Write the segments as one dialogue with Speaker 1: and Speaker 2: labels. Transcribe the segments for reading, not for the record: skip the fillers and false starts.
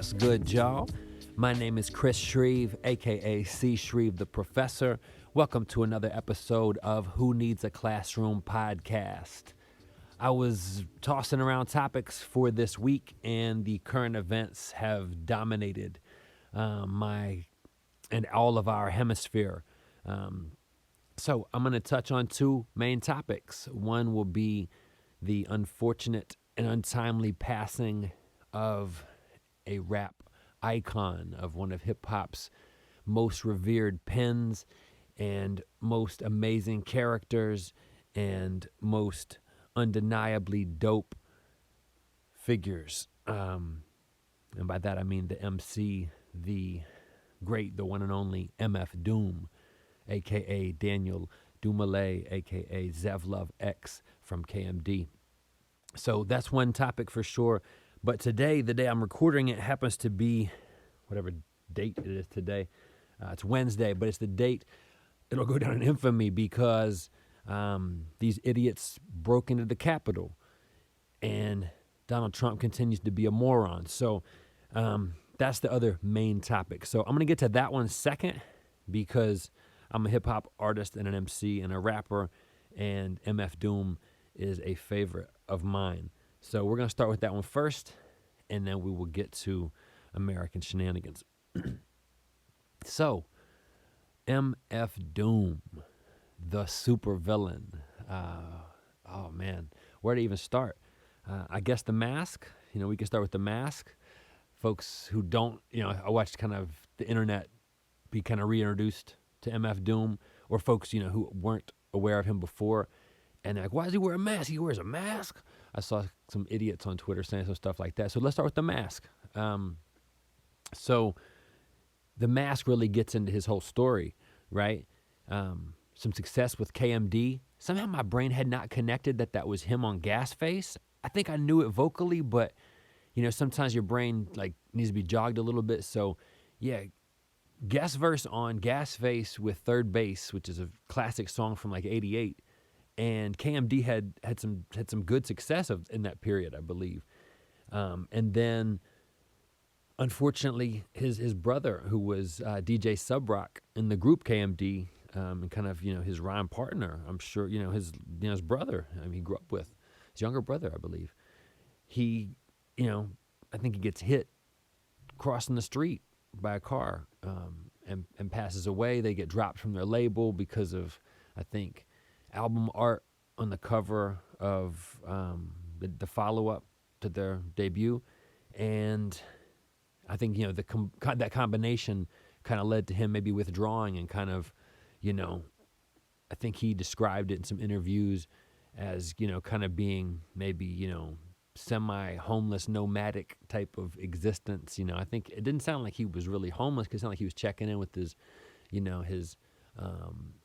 Speaker 1: What's good, y'all? My name is C.Shreve, aka C.ShreveTheProfessor. Welcome to another episode of Who Needs a Classroom podcast. I was tossing around topics for this week, and the current events have dominated my and all of our hemisphere. So I'm going to touch on two main topics. One will be the unfortunate and untimely passing of a rap icon, of one of hip-hop's most revered pens and most amazing characters and most undeniably dope figures. And by that I mean the MC, the great, the one and only MF Doom, a.k.a. Daniel Dumile, a.k.a. Zevlov X from KMD. So that's one topic for sure. But today, the day I'm recording it, happens to be whatever date it is today. It's Wednesday, but it's the date it'll go down in infamy because these idiots broke into the Capitol and Donald Trump continues to be a moron. So that's the other main topic. So I'm going to get to that one second because I'm a hip-hop artist and an MC and a rapper, and MF Doom is a favorite of mine. So we're going to start with that one first, and then we will get to American shenanigans. So, MF Doom, the supervillain. Oh, man, where to even start? I guess The Mask. We can start with The Mask. Folks who don't, I watched kind of the internet be kind of reintroduced to MF Doom, or folks, who weren't aware of him before. And they're like, why does he wear a mask? He wears a mask? I saw some idiots on Twitter saying some stuff like that. So let's start with The Mask. So The Mask really gets into his whole story, right? Some success with KMD. Somehow my brain had not connected that was him on Gasface. I think I knew it vocally, but, sometimes your brain needs to be jogged a little bit. So, yeah, guest verse on Gasface with Third Base, which is a classic song from '88. And KMD had some good success in that period, I believe. And then, unfortunately, his brother, who was DJ Subrock in the group KMD, and kind of his rhyme partner, I'm sure his brother. He grew up with his younger brother, I believe. He, I think he gets hit crossing the street by a car, and passes away. They get dropped from their label because of, I think, album art on the cover of the follow-up to their debut. And I think, that combination kind of led to him maybe withdrawing and kind of, I think he described it in some interviews as, kind of being maybe, semi-homeless, nomadic type of existence. I think it didn't sound like he was really homeless, because it sounded like he was checking in with his,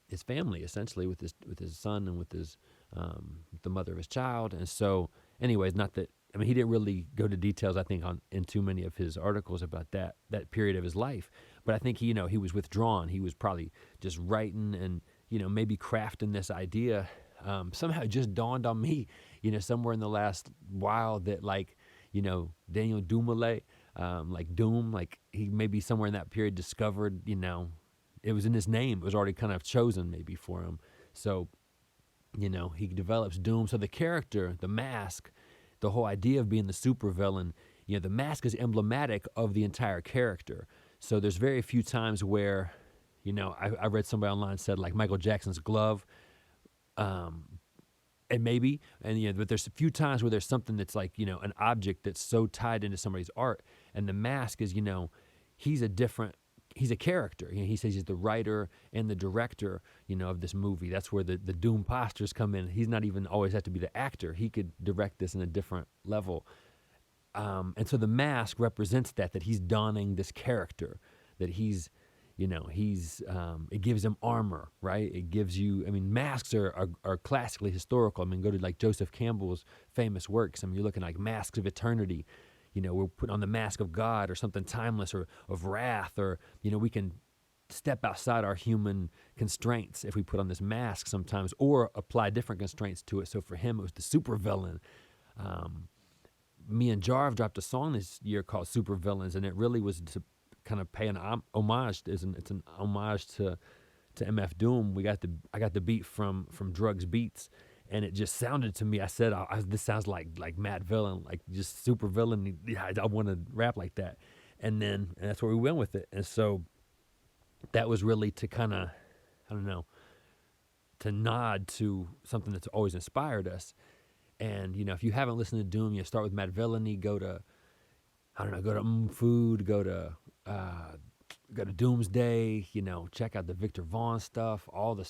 Speaker 1: his family, essentially, with his son and with the mother of his child. And so, anyways, he didn't really go to details, I think, in too many of his articles about that period of his life. But I think he was withdrawn. He was probably just writing and, maybe crafting this idea. Somehow it just dawned on me, somewhere in the last while that, Daniel Dumile, Doom, he maybe somewhere in that period discovered, it was in his name. It was already kind of chosen maybe for him. So, he develops Doom. So the character, the Mask, the whole idea of being the supervillain, the Mask is emblematic of the entire character. So there's very few times where, I read somebody online said Michael Jackson's glove, and maybe, but there's a few times where there's something that's an object that's so tied into somebody's art. And the Mask is, he's a character. He says he's the writer and the director, of this movie. That's where the Doom postures come in. He's not even always have to be the actor. He could direct this in a different level. And so the Mask represents that he's donning this character, that he's, it gives him armor, right? It gives you, masks are classically historical. Go to Joseph Campbell's famous works. You're looking Masks of Eternity. We're putting on the mask of God or something timeless, or of wrath, or, we can step outside our human constraints if we put on this mask sometimes, or apply different constraints to it. So for him, it was the supervillain. me and Jarve dropped a song this year called Super Villains, and it really was to kind of pay an homage. It's an homage to MF Doom. I got the beat from Drugs Beats, and it just sounded to me. I said, this sounds like Matt Villain, like just super villain. Yeah, I want to rap like that, and that's where we went with it. And so that was really to kind of, I don't know, to nod to something that's always inspired us. And if you haven't listened to Doom, you start with Matt Villainy. Go to Food. Go to Doomsday. Check out the Victor Vaughn stuff, all the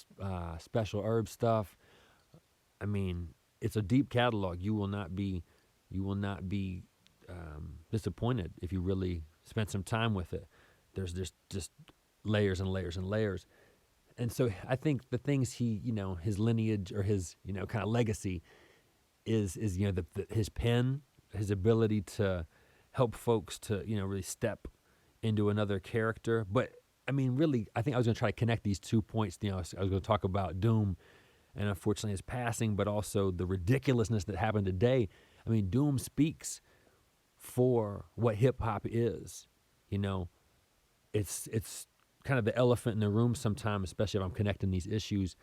Speaker 1: Special Herb stuff. I mean, it's a deep catalog. You will not be disappointed if you really spend some time with it. There's just layers and layers and layers. And so I think the things his lineage or his, kind of legacy is his pen, his ability to help folks to, really step into another character. But I mean, really, I think I was going to try to connect these 2 points. I was going to talk about Doom and unfortunately his passing, but also the ridiculousness that happened today. I mean, Doom speaks for what hip hop is. It's kind of the elephant in the room sometimes, especially if I'm connecting these issues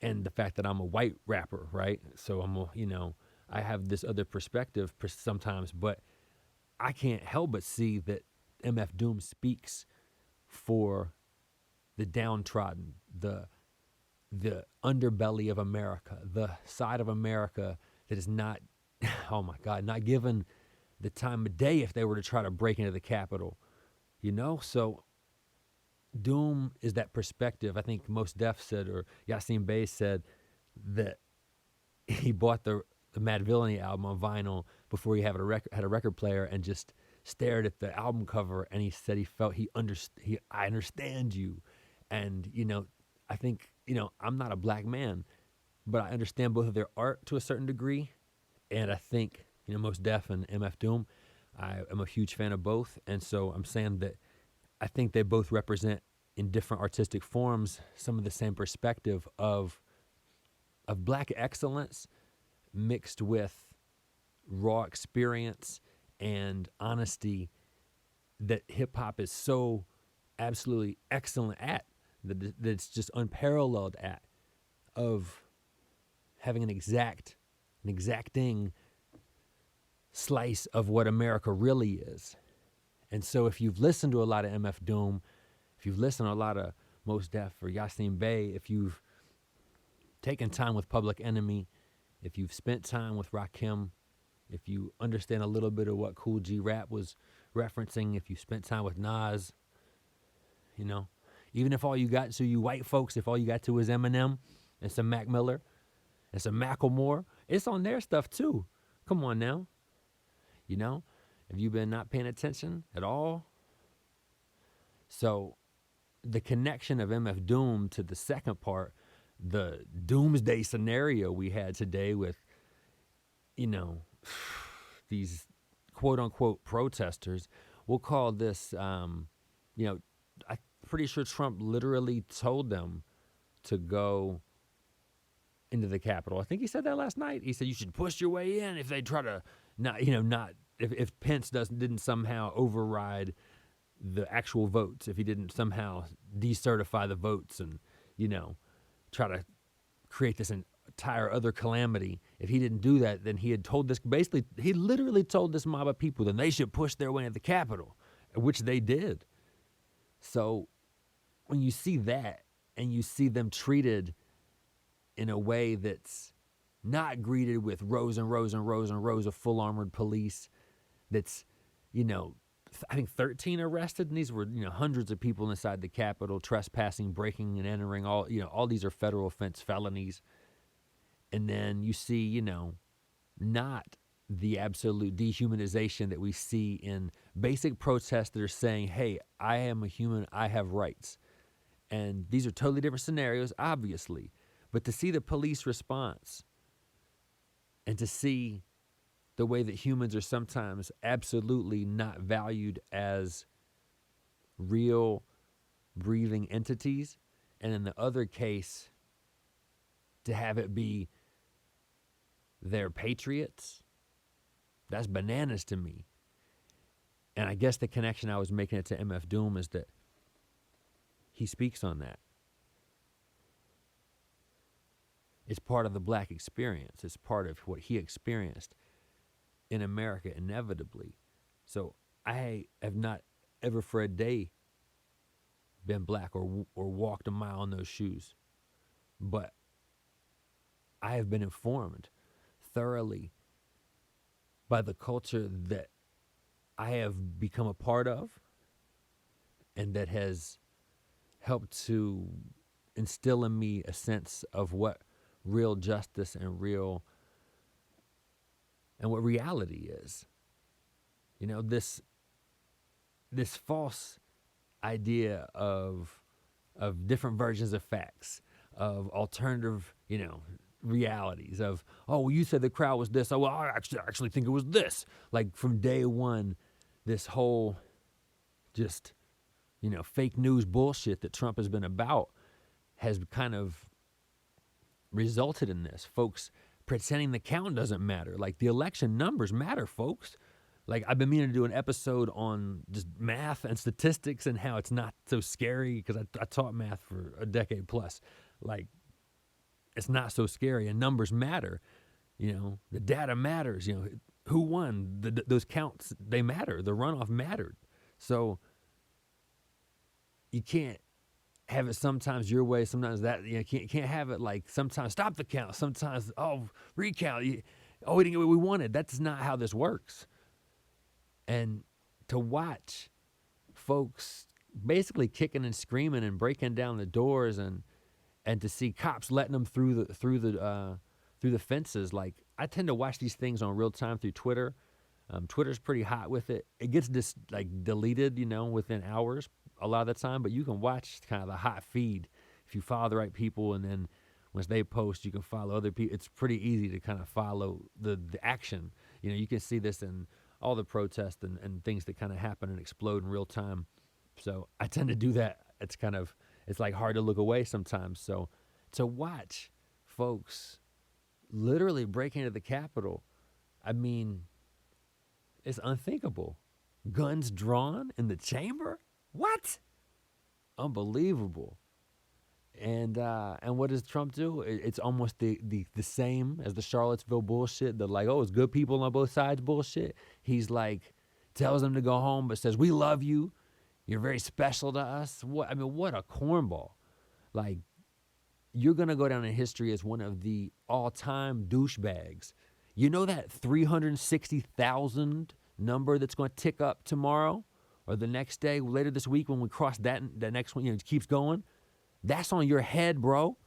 Speaker 1: and the fact that I'm a white rapper, right? So I have this other perspective sometimes, but I can't help but see that MF Doom speaks for the downtrodden, the underbelly of America, the side of America that is not, oh my God, not given the time of day if they were to try to break into the Capitol, So Doom is that perspective. I think Mos Def said, or Yasin Bey said, that he bought the Mad Villainy album on vinyl before he had a record player and just stared at the album cover, and he said he felt I understand you. And I think I'm not a black man, but I understand both of their art to a certain degree. And I think Mos Def and MF Doom, I am a huge fan of both. And so I'm saying that I think they both represent in different artistic forms some of the same perspective of black excellence mixed with raw experience and honesty that hip hop is so absolutely excellent at, that it's just unparalleled at, of having an exacting slice of what America really is. And so if you've listened to a lot of MF Doom, if you've listened to a lot of Mos Def or Yasin Bey, if you've taken time with Public Enemy, if you've spent time with Rakim, if you understand a little bit of what Cool G Rap was referencing, if you spent time with Nas, even if all you got to, you white folks, if all you got to is Eminem and some Mac Miller and some Macklemore, it's on their stuff too. Come on now. Have you been not paying attention at all? So the connection of MF Doom to the second part, the doomsday scenario we had today with, these quote unquote protesters, we'll call this, I'm pretty sure Trump literally told them to go into the Capitol. I think he said that last night. He said you should push your way in if they try to if Pence didn't somehow override the actual votes, if he didn't somehow decertify the votes and, try to create this entire other calamity. If he didn't do that, then he literally told this mob of people that they should push their way into the Capitol, which they did. So when you see that and you see them treated in a way that's not greeted with rows and rows and rows and rows of full armored police, that's, I think 13 arrested, and these were, hundreds of people inside the Capitol, trespassing, breaking and entering, all these are federal offense felonies. And then you see, not the absolute dehumanization that we see in basic protests that are saying, hey, I am a human, I have rights. And these are totally different scenarios, obviously. But to see the police response and to see the way that humans are sometimes absolutely not valued as real breathing entities, and in the other case, to have it be they're patriots, That's bananas to me. And I guess the connection I was making it to MF Doom is that he speaks on that. It's part of the black experience. It's part of what he experienced in America inevitably. So I have not ever for a day been black or walked a mile in those shoes. But I have been informed thoroughly by the culture that I have become a part of and that has helped to instill in me a sense of what real justice and what reality is. You know, this false idea of different versions of facts, of alternative, realities of, oh, well, you said the crowd was this. Oh, well, I actually think it was this. Like from day one, this whole just, fake news bullshit that Trump has been about has kind of resulted in this. Folks pretending the count doesn't matter. Like the election numbers matter, folks. Like I've been meaning to do an episode on just math and statistics and how it's not so scary because I taught math for a decade plus. Like it's not so scary and numbers matter. The data matters. Who won? Those counts, they matter. The runoff mattered. So you can't have it sometimes your way, sometimes that. You can't have it like sometimes stop the count, sometimes recount. We didn't get what we wanted. That's not how this works. And to watch folks basically kicking and screaming and breaking down the doors and to see cops letting them through the fences. Like I tend to watch these things on real time through Twitter. Twitter's pretty hot with it. It gets deleted, within hours a lot of the time, but you can watch kind of the hot feed if you follow the right people, and then once they post, you can follow other people. It's pretty easy to kind of follow the action. You can see this in all the protests and things that kind of happen and explode in real time. So I tend to do that. It's like hard to look away sometimes. So to watch folks literally break into the Capitol, I mean, it's unthinkable. Guns drawn in the chamber? What? Unbelievable. And what does Trump do? It's almost the same as the Charlottesville bullshit. The it's good people on both sides bullshit. He's like, tells them to go home, but says, we love you. You're very special to us. What a cornball. Like, you're going to go down in history as one of the all-time douchebags. You know that 360,000 number that's going to tick up tomorrow or the next day, later this week when we cross that next one, it keeps going? That's on your head, bro.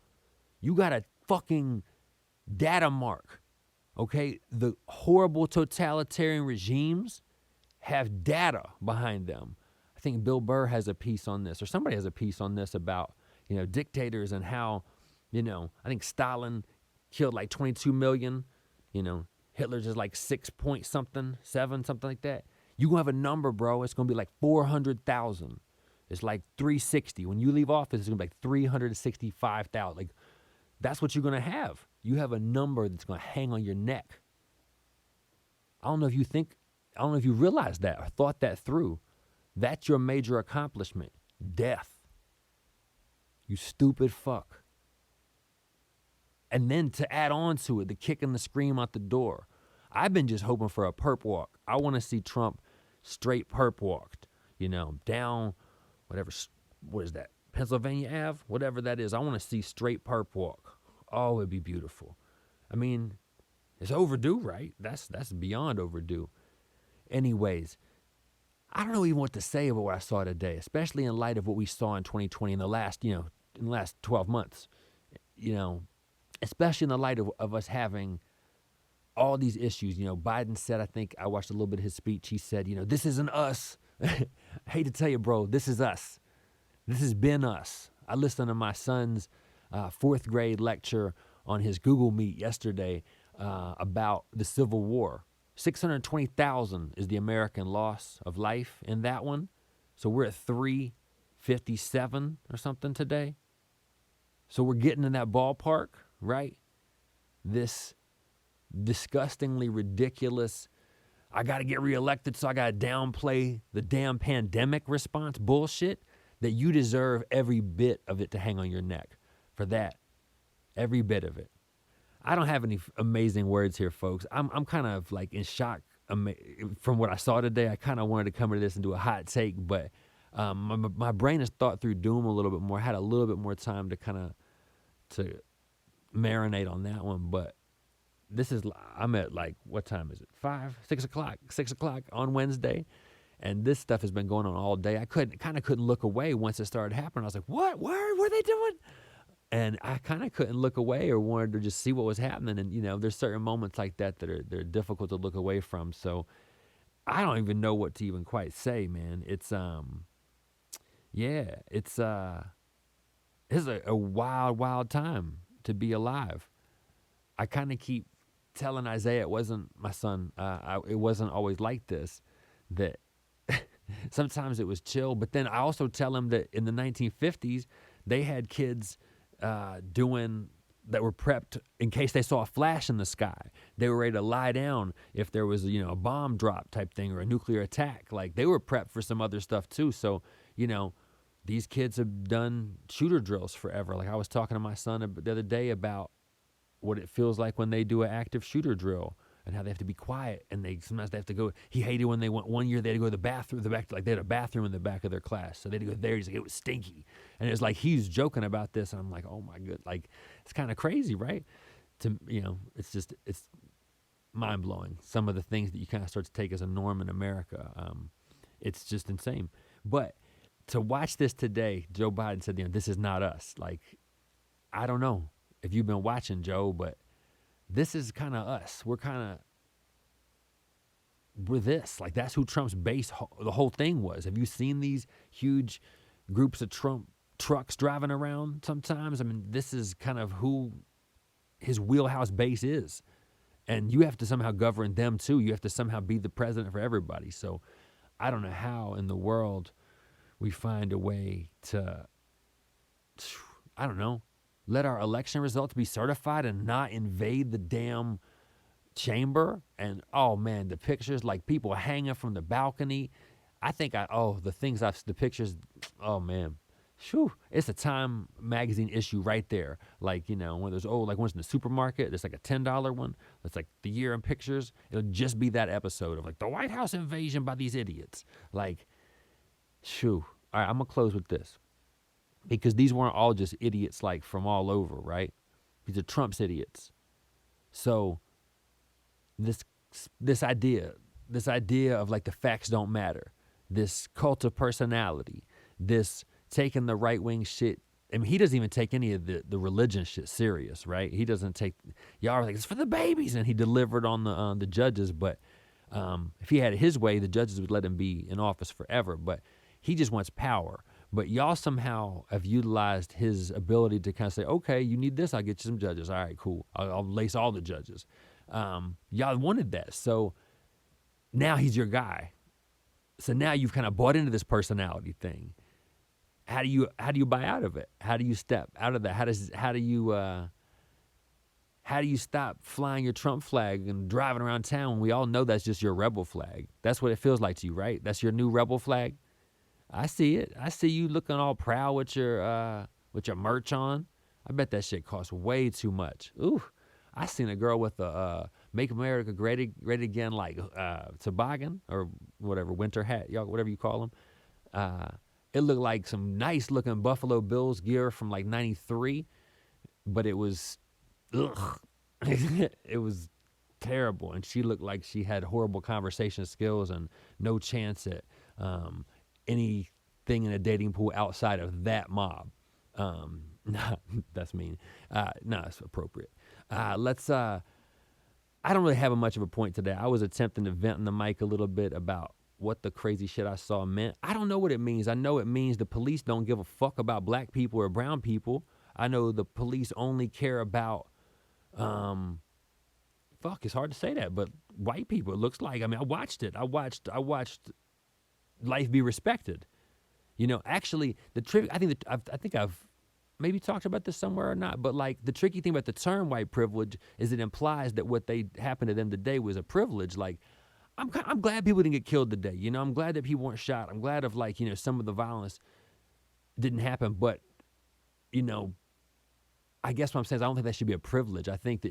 Speaker 1: You got a fucking data mark, okay? The horrible totalitarian regimes have data behind them. I think Bill Burr has a piece on this, or somebody has a piece on this about, dictators and how, I think Stalin killed like 22 million, Hitler's is like 6 point something, 7, something like that. You gonna have a number, bro. It's gonna be like 400,000. It's like 360. When you leave office, it's gonna be like 365,000. Like, that's what you're gonna have. You have a number that's gonna hang on your neck. I don't know if you realized that or thought that through. That's your major accomplishment. Death. You stupid fuck. And then to add on to it, the kick and the scream out the door. I've been just hoping for a perp walk. I want to see Trump straight perp walked, down whatever, what is that, Pennsylvania Ave? Whatever that is. I want to see straight perp walk. Oh, it'd be beautiful. I mean, it's overdue, right? That's beyond overdue. Anyways, I don't know even what to say about what I saw today, especially in light of what we saw in 2020 in the last 12 months, especially in the light of us having all these issues. Biden said, I think I watched a little bit of his speech. He said, this isn't us. I hate to tell you, bro, this is us. This has been us. I listened to my son's fourth grade lecture on his Google Meet yesterday about the Civil War. 620,000 is the American loss of life in that one. So we're at 357 or something today. So we're getting in that ballpark, right? This disgustingly ridiculous I got to get reelected, so I got to downplay the damn pandemic response bullshit, that you deserve every bit of it to hang on your neck for that. Every bit of it. I don't have any amazing words here, folks. I'm kind of like in shock from what I saw today. I kind of wanted to come into this and do a hot take, but my brain has thought through doom a little bit more. I had a little bit more time to kind of to marinate on that one, but I'm at like, what time is it? 6 o'clock on Wednesday. And this stuff has been going on all day. I kind of couldn't look away once it started happening. I was like, what are they doing? And I kind of couldn't look away, or wanted to just see what was happening. And, there's certain moments like that they're difficult to look away from. So I don't even know what to even quite say, man. It's a wild time to be alive. I kind of keep telling Isaiah, it wasn't my son. It wasn't always like this. That sometimes it was chill, but then I also tell him that in the 1950s they had kids that were prepped in case they saw a flash in the sky. They were ready to lie down if there was a bomb drop type thing or a nuclear attack. Like, they were prepped for some other stuff too. So these kids have done shooter drills forever. Like, I was talking to my son the other day about what it feels like when they do an active shooter drill, and how they have to be quiet, and sometimes they have to go. He hated when they went one year, they had to go to the bathroom, like they had a bathroom in the back of their class, so they had to go there. He's like, it was stinky, and it's like he's joking about this, and I'm like, oh my god, like, it's kind of crazy, right? It's mind blowing. Some of the things that you kind of start to take as a norm in America, it's just insane. But to watch this today, Joe Biden said, this is not us. Like, I don't know if you've been watching, Joe, but this is kind of us. We're this. Like, that's who Trump's base, the whole thing was. Have you seen these huge groups of Trump trucks driving around sometimes? I mean, this is kind of who his wheelhouse base is. And you have to somehow govern them too. You have to somehow be the president for everybody. So I don't know how in the world we find a way to, I don't know, let our election results be certified and not invade the damn chamber. And oh man, the pictures, like people hanging from the balcony. I think the pictures, oh man, whew, it's a Time magazine issue right there. Like, when there's like one's in the supermarket, there's like a $10 one. That's like the year in pictures. It'll just be that episode of like the White House invasion by these idiots. Like, shoo. All right, I'm gonna close with this. Because these weren't all just idiots like from all over, right? These are Trump's idiots. So this idea of like the facts don't matter, this cult of personality, this taking the right wing shit. I mean, he doesn't even take any of the religion shit serious, right? He doesn't take, y'all are like, it's for the babies, and he delivered on the judges. But if he had it his way, the judges would let him be in office forever. But he just wants power. But y'all somehow have utilized his ability to kind of say, okay, you need this, I'll get you some judges. All right, cool. I'll lace all the judges. Y'all wanted that. So now he's your guy. So now you've kind of bought into this personality thing. How do you buy out of it? How do you step out of that? How do you stop flying your Trump flag and driving around town when we all know that's just your rebel flag? That's what it feels like to you, right? That's your new rebel flag. I see it. I see you looking all proud with your merch on. I bet that shit costs way too much. Ooh, I seen a girl with a "Make America Great Again" like toboggan or whatever, winter hat, y'all, whatever you call them. It looked like some nice looking Buffalo Bills gear from like '93, but it was, it was terrible. And she looked like she had horrible conversation skills and no chance at anything in a dating pool outside of that mob. That's mean. No, it's appropriate. I don't really have much of a point today. I was attempting to vent in the mic a little bit about what the crazy shit I saw meant. I don't know what it means. I know it means the police don't give a fuck about black people or brown people. I know the police only care about, it's hard to say that, but white people, it looks like. I mean, I watched it. I watched life be respected. Actually, the trick, I think I've maybe talked about this somewhere or not, but like the tricky thing about the term white privilege is it implies that what happened to them today was a privilege. Like, I'm glad people didn't get killed today. You know, I'm glad that people weren't shot. I'm glad of like, you know, some of the violence didn't happen. But, you know, I guess what I'm saying is I don't think that should be a privilege. I think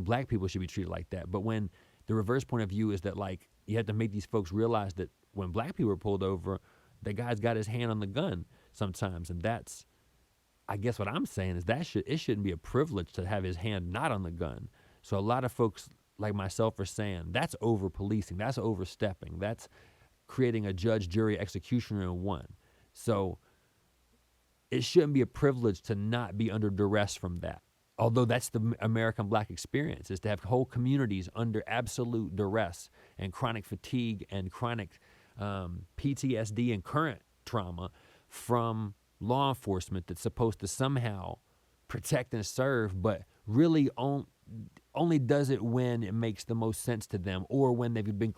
Speaker 1: black people should be treated like that. But when the reverse point of view is that like you have to make these folks realize that when black people are pulled over, the guy's got his hand on the gun sometimes, and that's, I guess what I'm saying is it shouldn't be a privilege to have his hand not on the gun. So a lot of folks like myself are saying that's over policing, that's overstepping, that's creating a judge, jury, executioner in one. So it shouldn't be a privilege to not be under duress from that. Although that's the American black experience, is to have whole communities under absolute duress and chronic fatigue and chronic PTSD and current trauma from law enforcement that's supposed to somehow protect and serve, but really only does it when it makes the most sense to them or when they've been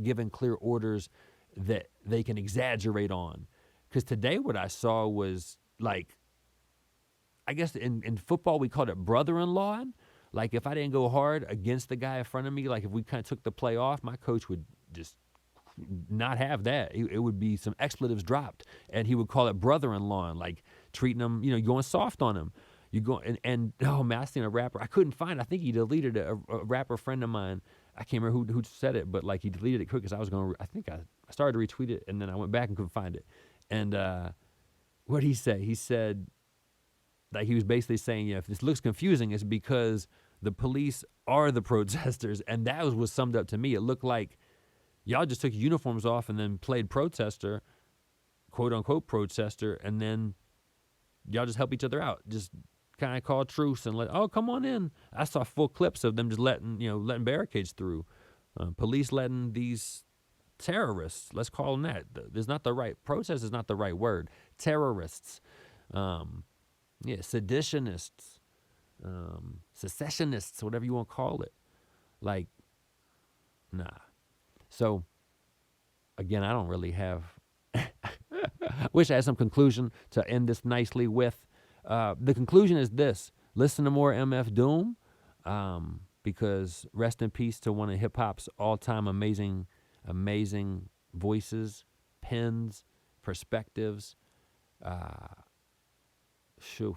Speaker 1: given clear orders that they can exaggerate on. Because today what I saw was like, I guess in football we called it brother-in-law. Like if I didn't go hard against the guy in front of me, like if we kind of took the play off, my coach would just not have that. It would be some expletives dropped, and he would call it brother-in-law, like treating him, you know, going soft on him. You go and oh man, I seen a rapper. I couldn't find it. I think he deleted it. A rapper friend of mine. I can't remember who said it, but like he deleted it quick because I think I started to retweet it, and then I went back and couldn't find it. And what did he say? He said, like he was basically saying, yeah, if this looks confusing, it's because the police are the protesters, and that was what summed up to me. It looked like y'all just took uniforms off and then played protester, quote unquote protester, and then y'all just help each other out. Just kind of call truce and oh, come on in. I saw full clips of them just letting barricades through. Police letting these terrorists, let's call them that. Protest is not the right word. Terrorists, seditionists, secessionists, whatever you want to call it. Like, nah. So, again, I don't really have. Wish I had some conclusion to end this nicely with. The conclusion is this: listen to more MF Doom, because rest in peace to one of hip hop's all-time amazing voices, pens, perspectives.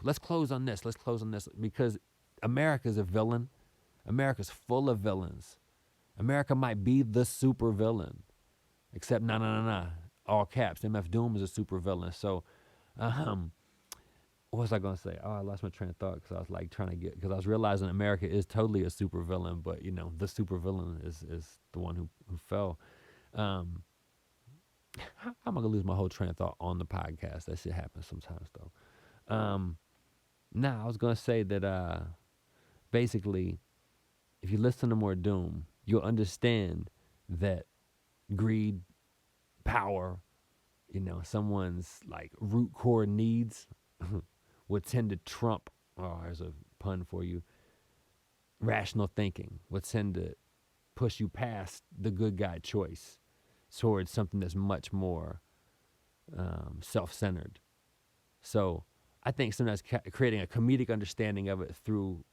Speaker 1: Let's close on this because America's a villain. America's full of villains. America might be the super villain, except nah, all caps. MF Doom is a super villain. So, what was I gonna say? Oh, I lost my train of thought because I was like because I was realizing America is totally a super villain, but the super villain is the one who fell. How am I gonna lose my whole train of thought on the podcast? That shit happens sometimes though. I was gonna say that basically, if you listen to more Doom, you'll understand that greed, power, someone's like root core needs would tend to trump, there's a pun for you, rational thinking, would tend to push you past the good guy choice towards something that's much more self-centered. So I think sometimes creating a comedic understanding of it through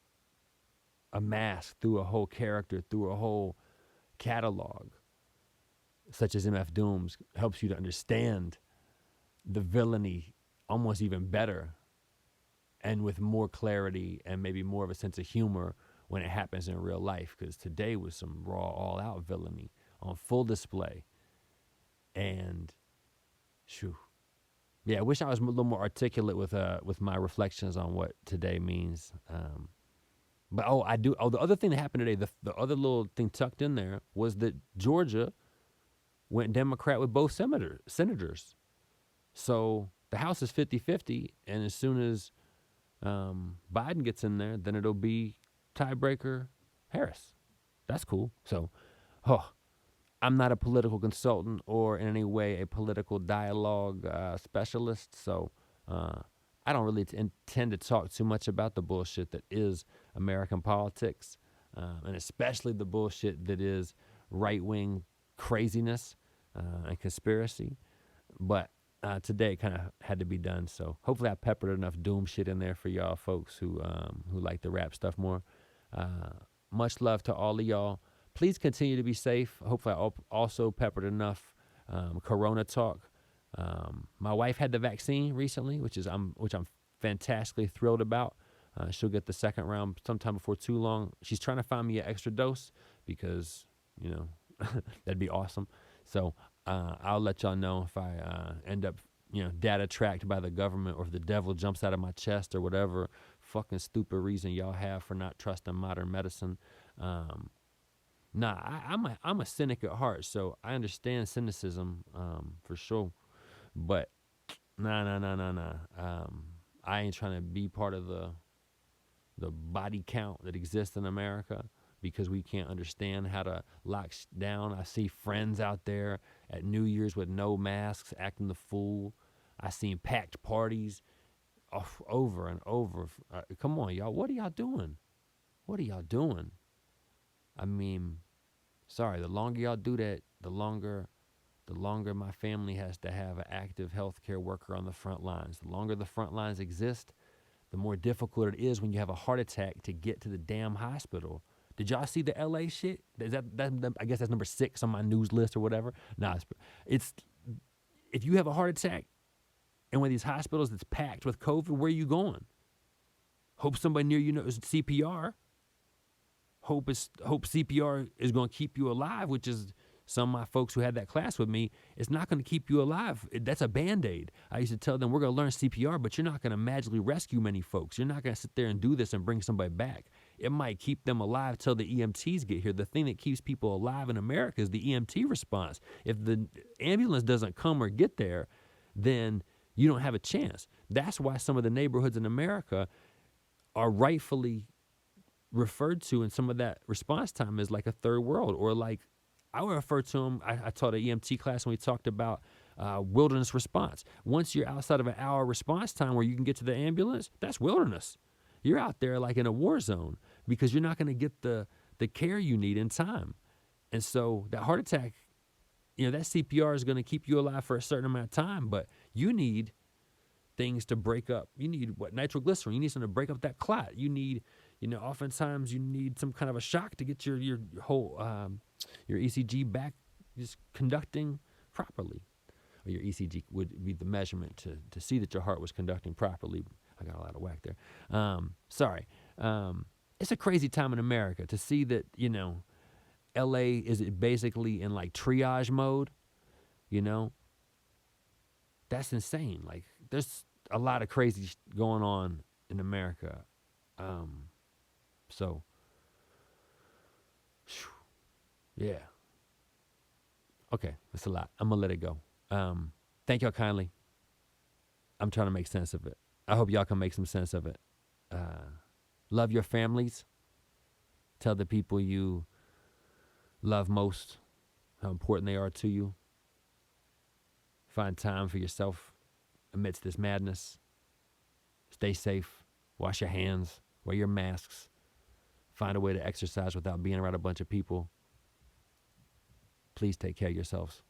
Speaker 1: a mask, through a whole character, through a whole catalog, such as MF Doom's, helps you to understand the villainy almost even better and with more clarity and maybe more of a sense of humor when it happens in real life, because today was some raw, all-out villainy on full display. And, I wish I was a little more articulate with my reflections on what today means. But the other thing that happened today, the other little thing tucked in there was that Georgia went Democrat with both senators. So the House is 50-50, and as soon as Biden gets in there, then it'll be tiebreaker Harris. That's cool. So, I'm not a political consultant or in any way a political dialogue specialist, so I don't really intend to talk too much about the bullshit that is American politics, and especially the bullshit that is right-wing craziness and conspiracy. But today kind of had to be done, so hopefully I peppered enough doom shit in there for y'all folks who like the rap stuff more. Much love to all of y'all. please continue to be safe. Hopefully, I also peppered enough Corona talk. My wife had the vaccine recently, which I'm fantastically thrilled about. She'll get the second round sometime before too long. She's trying to find me an extra dose because, that'd be awesome. So I'll let y'all know if I end up, data tracked by the government, or if the devil jumps out of my chest, or whatever fucking stupid reason y'all have for not trusting modern medicine. I'm a cynic at heart, so I understand cynicism for sure. But nah. I ain't trying to be part of the body count that exists in America, because we can't understand how to lock down. I see friends out there at New Year's with no masks acting the fool. I seen packed parties over and over. Come on, y'all. What are y'all doing? What are y'all doing? I mean, sorry, the longer y'all do that, the longer my family has to have an active healthcare worker on the front lines. The longer the front lines exist, the more difficult it is when you have a heart attack to get to the damn hospital. Did y'all see the LA shit? Is that I guess that's number 6 on my news list or whatever. Nah, it's if you have a heart attack in one of these hospitals that's packed with COVID, where are you going? Hope somebody near you knows CPR. Hope CPR is going to keep you alive, which is some of my folks who had that class with me. It's not going to keep you alive. That's a Band-Aid. I used to tell them, we're going to learn CPR, but you're not going to magically rescue many folks. You're not going to sit there and do this and bring somebody back. It might keep them alive till the EMTs get here. The thing that keeps people alive in America is the EMT response. If the ambulance doesn't come or get there, then you don't have a chance. That's why some of the neighborhoods in America are rightfully referred to in some of that response time as like a third world, or like I would refer to them. I taught an EMT class and we talked about wilderness response. Once you're outside of an hour response time where you can get to the ambulance, that's wilderness. You're out there like in a war zone, because you're not going to get the care you need in time. And so that heart attack, that CPR is going to keep you alive for a certain amount of time, but you need things to break up. You need nitroglycerin. You need something to break up that clot. You need, oftentimes you need some kind of a shock to get your whole your ECG back just conducting properly. Or your ECG would be the measurement to see that your heart was conducting properly. I got a lot of whack there. Sorry. It's a crazy time in America to see that, LA is basically in like triage mode, That's insane. Like, there's a lot of crazy going on in America. So, yeah. Okay, that's a lot. I'm going to let it go. Thank y'all kindly. I'm trying to make sense of it. I hope y'all can make some sense of it. Love your families. Tell the people you love most how important they are to you. Find time for yourself amidst this madness. Stay safe. Wash your hands. Wear your masks. Find a way to exercise without being around a bunch of people. Please take care of yourselves.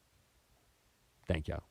Speaker 1: Thank y'all.